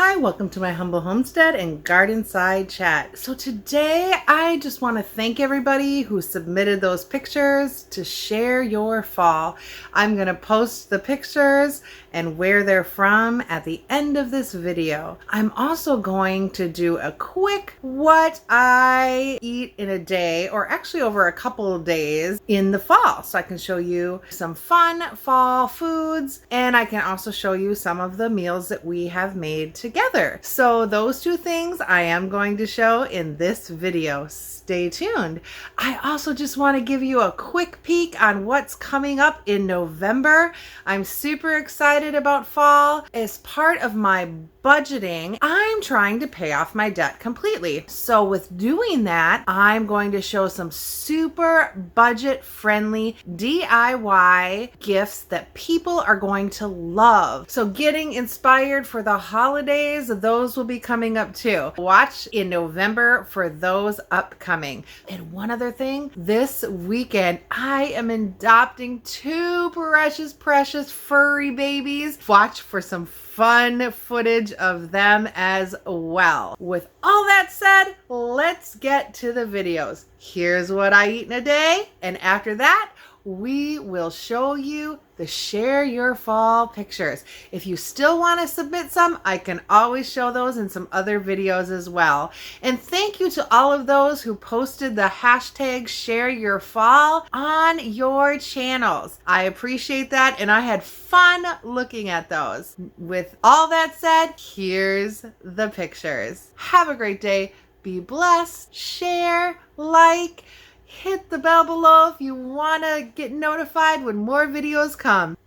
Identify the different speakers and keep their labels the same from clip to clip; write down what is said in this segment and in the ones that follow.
Speaker 1: Hi, welcome to my humble homestead and garden side chat. So today I just want to thank everybody who submitted those pictures to share your fall. I'm going to post the pictures and where they're from at the end of this video. I'm also going to do a quick what I eat in a day, or actually over a couple of days in the fall. So I can show you some fun fall foods, and I can also show you some of the meals that we have made together. So those two things I am going to show in this video. Stay tuned. I also just want to give you a quick peek on what's coming up in November. I'm super excited about fall. As part of my budgeting, I'm trying to pay off my debt completely. So with doing that, I'm going to show some super budget friendly DIY gifts that people are going to love. So getting inspired for the holidays, those will be coming up too. Watch in November for those upcoming. And one other thing, this weekend, I am adopting two precious furry babies. Watch for some fun footage of them as well. With all that said, let's get to the videos. Here's what I eat in a day, and after that, we will show you the share your fall pictures. If you still want to submit some, I can always show those in some other videos as well. And thank you to all of those who posted the hashtag share your fall on your channels. I appreciate that, and I had fun looking at those. With all that said, here's the pictures. Have a great day. Be blessed. Share, like, hit the bell below if you want to get notified when more videos come.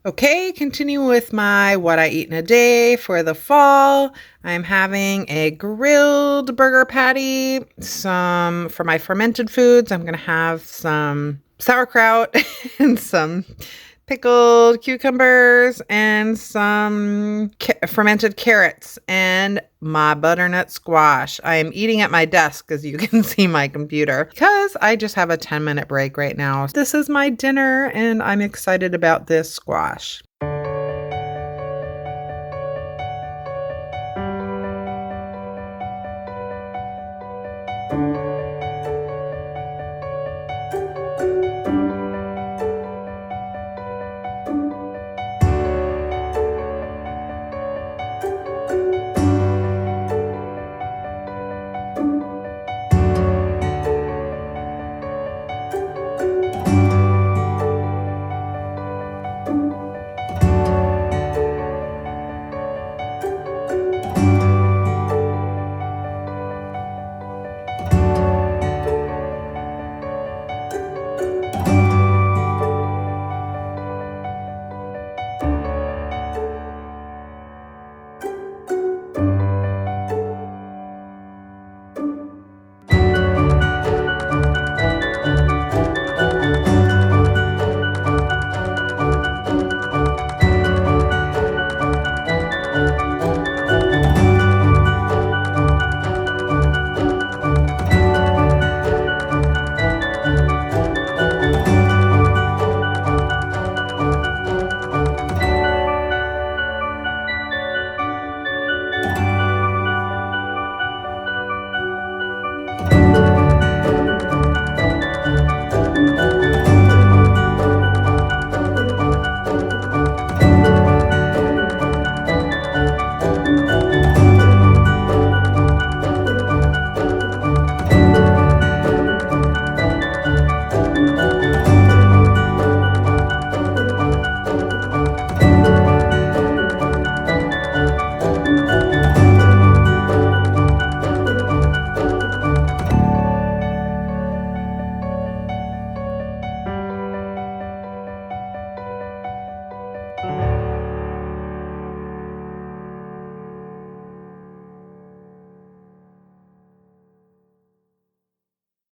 Speaker 1: Okay, continue with my what I eat in a day for the fall. I'm having a grilled burger patty. For my fermented foods, I'm going to have some sauerkraut and some pickled cucumbers and some fermented carrots and my butternut squash. I am eating at my desk, as you can see my computer, because I just have a 10-minute break right now. This is my dinner and I'm excited about this squash.